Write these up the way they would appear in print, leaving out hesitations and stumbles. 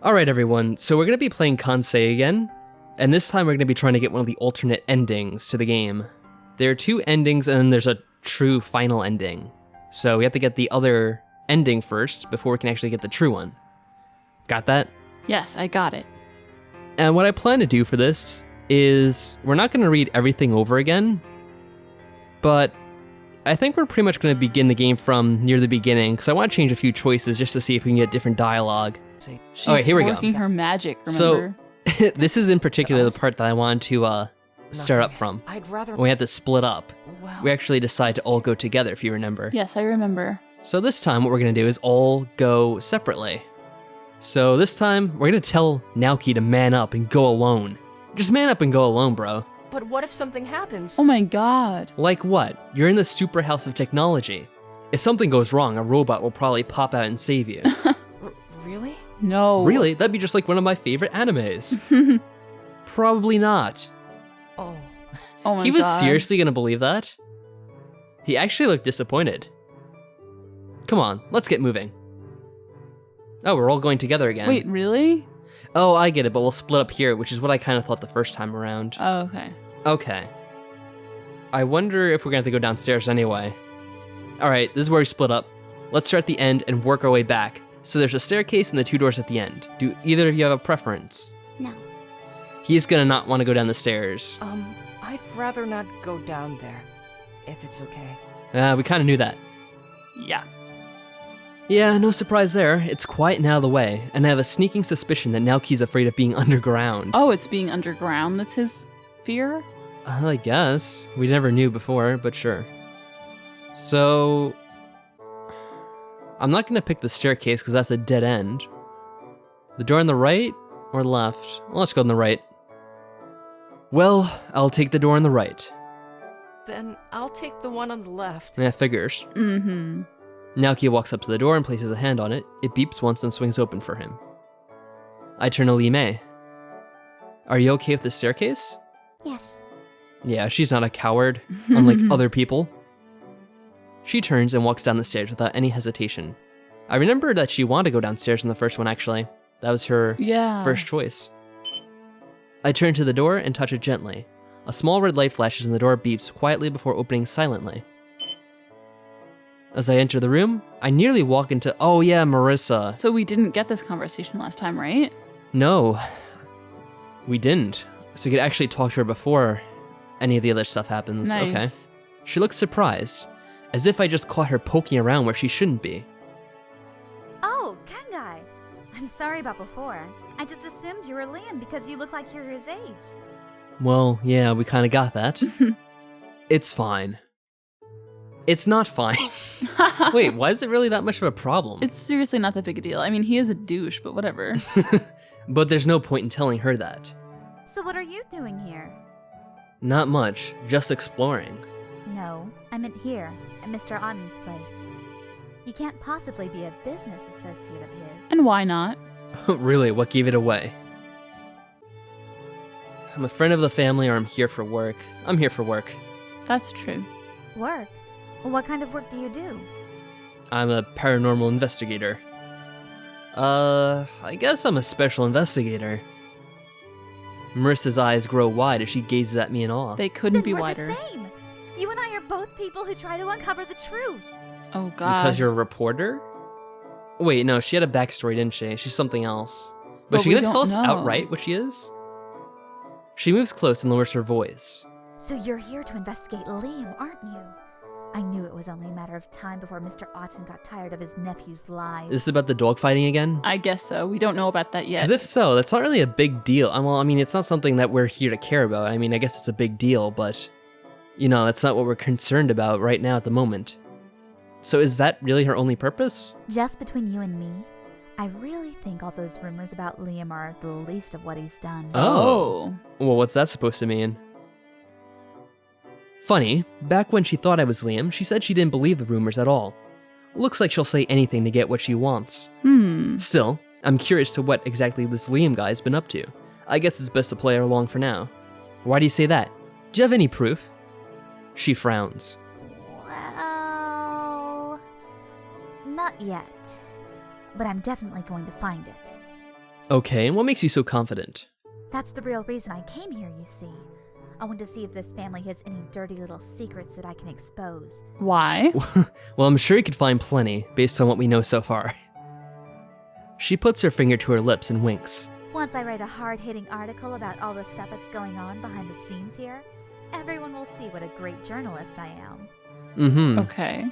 Alright everyone, so we're going to be playing Kansei again, and this time we're going to be trying to get one of the alternate endings to the game. There are two endings and then there's a true final ending. So we have to get the other ending first before we can actually get the true one. Got that? Yes, I got it. And what I plan to do for this is, we're not going to read everything over again, but I think we're pretty much going to begin the game from near the beginning, because I want to change a few choices just to see if we can get different dialogue. She's Alright, here we go. working her magic, remember? So, this is in particular the part that I wanted to start up from. I'd rather. When we had to split up. Well, We actually decide to all go together, if you remember. Yes, I remember. So this time, what we're going to do is all go separately. So this time, we're going to tell Naoki to man up and go alone. Just man up and go alone, bro. but what if something happens? Oh my god. Like what? You're in the super house of technology. If something goes wrong, a robot will probably pop out and save you. Really? No. Really? That'd be just like one of my favorite animes. Probably not. Oh. Oh my god. He was seriously gonna believe that? He actually looked disappointed. Come on, let's get moving. Oh, we're all going together again. Wait, really? Oh, I get it, but we'll split up here, which is what I kind of thought the first time around. Oh, okay. Okay. I wonder if we're gonna have to go downstairs anyway. Alright, this is where we split up. Let's start at the end and work our way back. So there's a staircase and the two doors at the end. Do either of you have a preference? No. He's gonna not want to go down the stairs. I'd rather not go down there, if it's okay. We kind of knew that. Yeah. Yeah, no surprise there. It's quiet and out of the way, and I have a sneaking suspicion that Naoki's afraid of being underground. Oh, it's being underground. That's his fear? I guess. We never knew before, but sure. So, I'm not gonna pick the staircase because that's a dead end. The door on the right or left? Well, let's go on the right. Well, I'll take the door on the right. Then I'll take the one on the left. Yeah, figures. Mm-hmm. Naoki walks up to the door and places a hand on it. It beeps once and swings open for him. I turn to Lee Mei. Are you okay with the staircase? Yes. Yeah, she's not a coward, unlike other people. She turns and walks down the stairs without any hesitation. I remember that she wanted to go downstairs in the first one, actually. That was her Yeah. first choice. I turn to the door and touch it gently. A small red light flashes and the door beeps quietly before opening silently. As I enter the room, I nearly walk into— oh yeah, Marissa. So we didn't get this conversation last time, right? No, we didn't. So we could actually talk to her before any of the other stuff happens. Nice. Okay. She looks surprised, as if I just caught her poking around where she shouldn't be. Oh, Kansei. I'm sorry about before. I just assumed you were Liam because you look like you're his age. Well, yeah, we kind of got that. It's fine. It's not fine. Wait, why is it really that much of a problem? It's seriously not that big a deal. I mean, he is a douche, but whatever. But there's no point in telling her that. So what are you doing here? Not much, just exploring. No, I meant here, at Mr. Otten's place. You can't possibly be a business associate of his. And why not? Really, what gave it away? I'm a friend of the family or I'm here for work. I'm here for work. That's true. Work? What kind of work do you do? I'm a paranormal investigator. I guess I'm a special investigator. Marissa's eyes grow wide as she gazes at me in awe. They couldn't Then be we're wider. the same. You and I are both people who try to uncover the truth. Oh god. Because you're a reporter? Wait, no, she had a backstory, didn't she? She's something else. But But she we gonna don't tell us know. outright what she is? She moves close and lowers her voice. So you're here to investigate Liam, aren't you? I knew it was only a matter of time before Mr. Otten got tired of his nephew's lies. Is this about the dogfighting again? I guess so. We don't know about that yet. Because if so, that's not really a big deal. Well, I mean, it's not something that we're here to care about. I mean, I guess it's a big deal, but, you know, that's not what we're concerned about right now at the moment. So is that really her only purpose? Just between you and me, I really think all those rumors about Liam are the least of what he's done. Oh. Well, what's that supposed to mean? Funny, back when she thought I was Liam, she said she didn't believe the rumors at all. Looks like she'll say anything to get what she wants. Still, I'm curious to what exactly this Liam guy's been up to. I guess it's best to play her along for now. Why do you say that? Do you have any proof? She frowns. Well, not yet. But I'm definitely going to find it. Okay, and what makes you so confident? That's the real reason I came here, you see. I want to see if this family has any dirty little secrets that I can expose. Why? Well, I'm sure you could find plenty, based on what we know so far. She puts her finger to her lips and winks. Once I write a hard-hitting article about all the stuff that's going on behind the scenes here, everyone will see what a great journalist I am. Mm-hmm. Okay.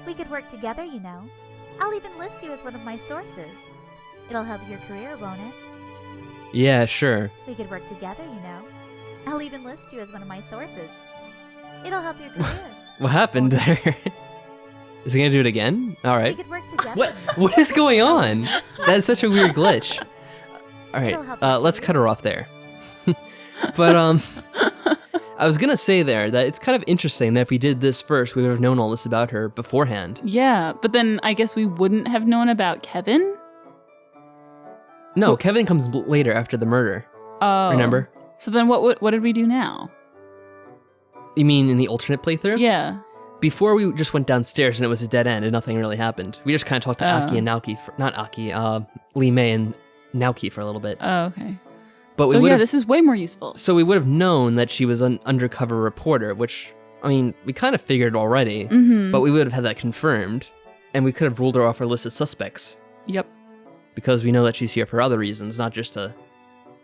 We could work together, you know. I'll even list you as one of my sources. It'll help your career, won't it? Yeah, sure. We could work together, you know. I'll even list you as one of my sources. It'll help your career. What happened there? Is he gonna do it again? We Alright. could work together. What? you know. What is going on? That's such a weird glitch. It'll help Alright, your let's career. cut her off there. But, I was gonna say there that it's kind of interesting that if we did this first, we would have known all this about her beforehand. Yeah, but then I guess we wouldn't have known about Kevin? No, Kevin comes later after the murder. Oh. Remember? So then what did we do now? You mean in the alternate playthrough? Yeah. Before we just went downstairs and it was a dead end and nothing really happened. We just kind of talked to Aki and Naoki, not Aki, Lee Mei and Naoki for a little bit. Oh, okay. But we So would yeah, have, this is way more useful. so we would have known that she was an undercover reporter, which, I mean, we kind of figured already, Mm-hmm. but we would have had that confirmed, and we could have ruled her off our list of suspects, Yep. because we know that she's here for other reasons, not just to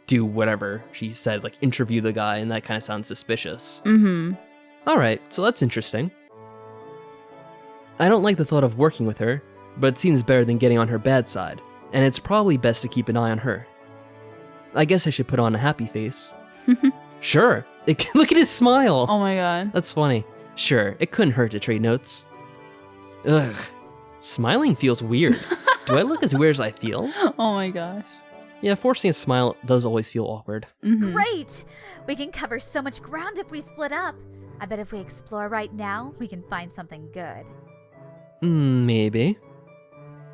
do whatever she said, like interview the guy, and that kind of sounds suspicious. Mm-hmm. Alright, so that's interesting. I don't like the thought of working with her, but it seems better than getting on her bad side, and it's probably best to keep an eye on her. I guess I should put on a happy face. Sure. Look at his smile. Oh my god. That's funny. Sure, it couldn't hurt to trade notes. Ugh. Smiling feels weird. Do I look as weird as I feel? Oh my gosh. Yeah, forcing a smile does always feel awkward. Mm-hmm. Great! We can cover so much ground if we split up. I bet if we explore right now, we can find something good. Maybe.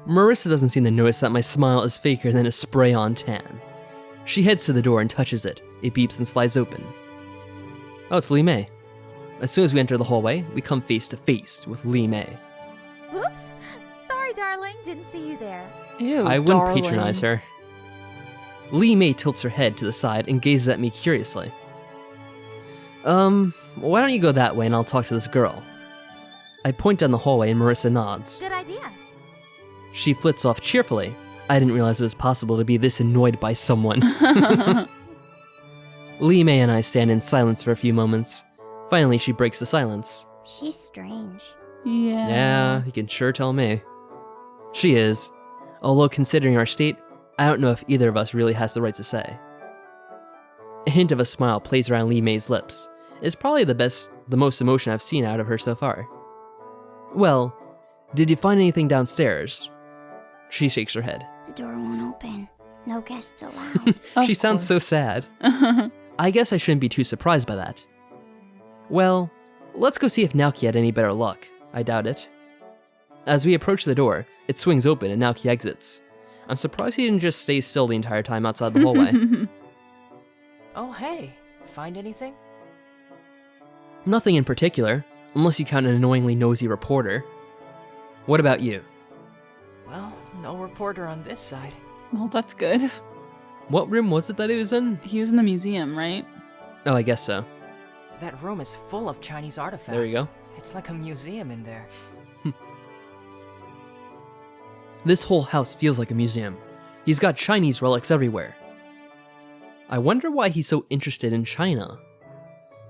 Marissa doesn't seem to notice that my smile is faker than a spray-on tan. She heads to the door and touches it. It beeps and slides open. Oh, it's Lee Mei. As soon as we enter the hallway, we come face to face with Lee Mei. Whoops! Sorry, darling. Didn't see you there. Ew, I wouldn't darling. patronize her. Lee Mei tilts her head to the side and gazes at me curiously. Why don't you go that way and I'll talk to this girl? I point down the hallway and Marissa nods. Good idea. She flits off cheerfully. I didn't realize it was possible to be this annoyed by someone. Lee Mei and I stand in silence for a few moments. Finally, she breaks the silence. She's strange. Yeah. Yeah, you can sure tell me. She is. Although considering our state, I don't know if either of us really has the right to say. A hint of a smile plays around Lee Mei's lips. It's probably the most emotion I've seen out of her so far. Well, did you find anything downstairs? She shakes her head. The door won't open. No guests allowed. She sounds so sad. I guess I shouldn't be too surprised by that. Well, let's go see if Naoki had any better luck. I doubt it. As we approach the door, it swings open and Naoki exits. I'm surprised he didn't just stay still the entire time outside the hallway. Oh, hey. Find anything? Nothing in particular, unless you count an annoyingly nosy reporter. What about you? Well, no reporter on this side. Well, that's good. What room was it that he was in? He was in the museum, right? Oh, I guess so. That room is full of Chinese artifacts. There you go. It's like a museum in there. This whole house feels like a museum. He's got Chinese relics everywhere. I wonder why he's so interested in China.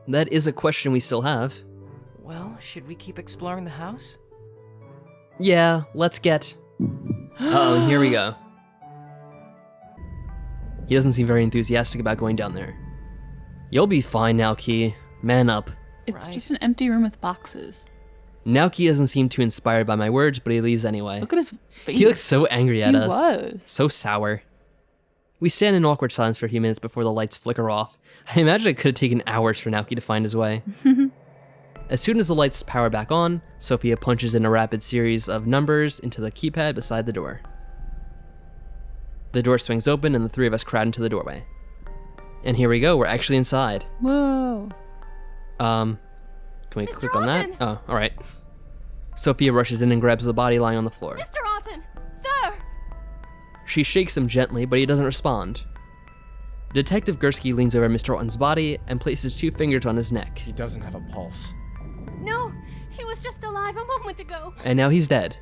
That is a question we still have. Well, should we keep exploring the house? Yeah, let's get... Uh-oh, and here we go. He doesn't seem very enthusiastic about going down there. You'll be fine, Naoki. Man up. It's Right. just an empty room with boxes. Naoki doesn't seem too inspired by my words, but he leaves anyway. Look at his face. He looks so angry at He us. was. So sour. We stand in awkward silence for a few minutes before the lights flicker off. I imagine it could have taken hours for Naoki to find his way. As soon as the lights power back on, Sophia punches in a rapid series of numbers into the keypad beside the door. The door swings open and the three of us crowd into the doorway. And here we go, we're actually inside. Whoa. Can we Mr. click on that? Alton! Oh, alright. Sophia rushes in and grabs the body lying on the floor. Mr. Alton! Sir! She shakes him gently, but he doesn't respond. Detective Gursky leans over Mr. Otten's body and places 2 fingers on his neck. He doesn't have a pulse. No, he was just alive a moment ago. And now he's dead.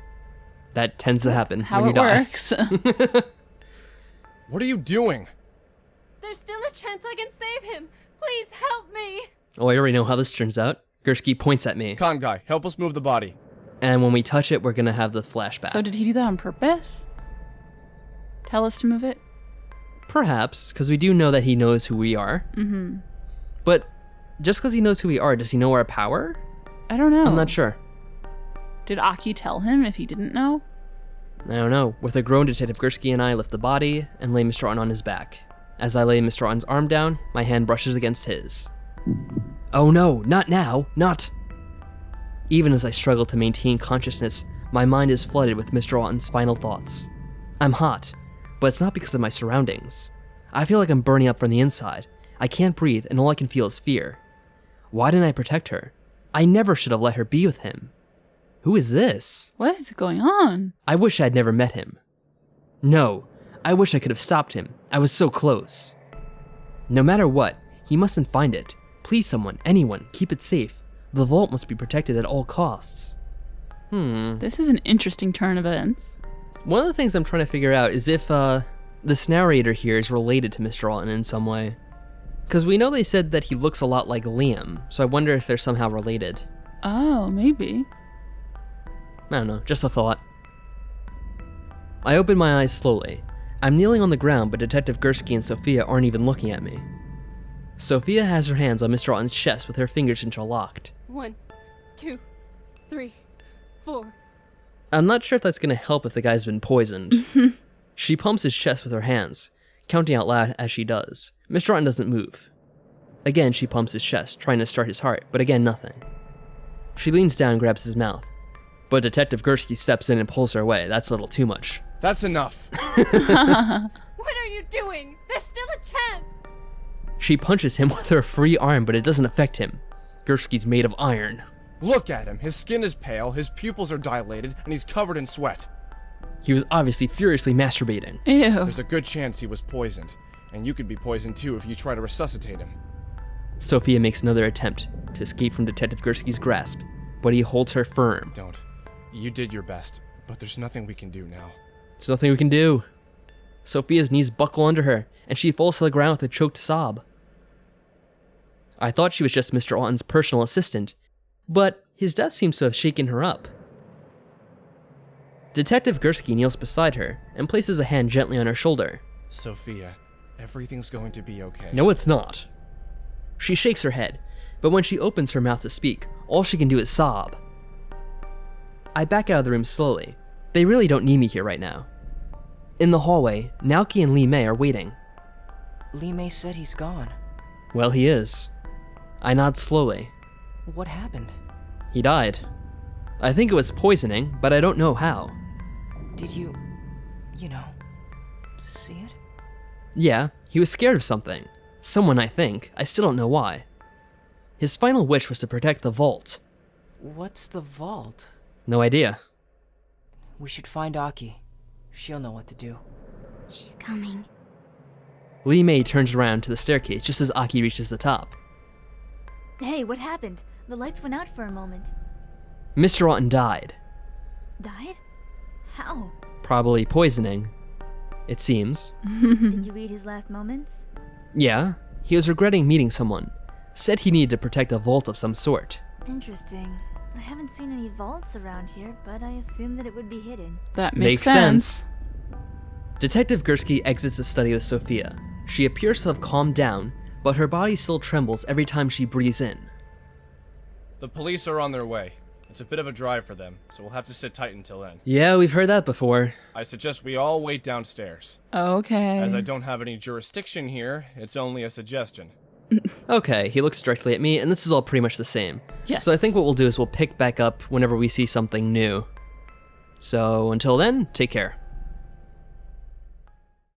That tends to happen How when you it die. works. What are you doing? There's still a chance I can save him. Please help me. Oh, I already know how this turns out. Gursky points at me. Con guy, help us move the body. And when we touch it, we're gonna have the flashback. So did he do that on purpose? Tell us to move it? Perhaps, because we do know that he knows who we are. Mm-hmm. But just because he knows who we are, does he know our power? I don't know. I'm not sure. Did Aki tell him if he didn't know? I don't know. With a groan, Detective Gursky and I lift the body and lay Mr. Otten on his back. As I lay Mr. Otten's arm down, my hand brushes against his. Oh no, not now, not! Even as I struggle to maintain consciousness, my mind is flooded with Mr. Otten's final thoughts. I'm hot, but it's not because of my surroundings. I feel like I'm burning up from the inside. I can't breathe, and all I can feel is fear. Why didn't I protect her? I never should have let her be with him. Who is this? What is going on? I wish I'd never met him. No, I wish I could have stopped him. I was so close. No matter what, he mustn't find it. Please someone, anyone, keep it safe. The vault must be protected at all costs. This is an interesting turn of events. One of the things I'm trying to figure out is if this narrator here is related to Mr. Otten in some way. Because we know they said that he looks a lot like Liam, so I wonder if they're somehow related. Oh, maybe. I don't know, just a thought. I open my eyes slowly. I'm kneeling on the ground, but Detective Gursky and Sophia aren't even looking at me. Sophia has her hands on Mr. Otten's chest with her fingers interlocked. 1, 2, 3, 4. I'm not sure if that's gonna help if the guy's been poisoned. She pumps his chest with her hands, counting out loud as she does. Mr. Otten doesn't move. Again, she pumps his chest, trying to start his heart, but again, nothing. She leans down and grabs his mouth. But Detective Gursky steps in and pulls her away. That's a little too much. That's enough. What are you doing? There's still a chance. She punches him with her free arm, but it doesn't affect him. Gursky's made of iron. Look at him. His skin is pale, his pupils are dilated, and he's covered in sweat. He was obviously furiously masturbating. Ew. There's a good chance he was poisoned, and you could be poisoned too if you try to resuscitate him. Sophia makes another attempt to escape from Detective Gursky's grasp, but he holds her firm. Don't. You did your best, but there's nothing we can do now. There's nothing we can do. Sophia's knees buckle under her, and she falls to the ground with a choked sob. I thought she was just Mr. Otten's personal assistant, but his death seems to have shaken her up. Detective Gursky kneels beside her and places a hand gently on her shoulder. Sophia, everything's going to be okay. No, it's not. She shakes her head, but when she opens her mouth to speak, all she can do is sob. I back out of the room slowly. They really don't need me here right now. In the hallway, Naoki and Lee Mei are waiting. Lee Mei said he's gone. Well, he is. I nod slowly. What happened? He died. I think it was poisoning, but I don't know how. Did you see it? Yeah, he was scared of something. Someone, I think. I still don't know why. His final wish was to protect the vault. What's the vault? No idea. We should find Aki. She'll know what to do. She's coming. Lee Mei turns around to the staircase just as Aki reaches the top. Hey, what happened? The lights went out for a moment. Mr. Otten died. Died? How? Probably poisoning. It seems. Did you read his last moments? Yeah, he was regretting meeting someone. Said he needed to protect a vault of some sort. Interesting. I haven't seen any vaults around here, but I assumed that it would be hidden. That makes sense. Detective Gursky exits the study with Sophia. She appears to have calmed down, but her body still trembles every time she breathes in. The police are on their way. It's a bit of a drive for them, so we'll have to sit tight until then. Yeah, we've heard that before. I suggest we all wait downstairs. Okay. As I don't have any jurisdiction here, it's only a suggestion. Okay, he looks directly at me, and this is all pretty much the same. Yes. So I think what we'll do is we'll pick back up whenever we see something new. So until then, take care.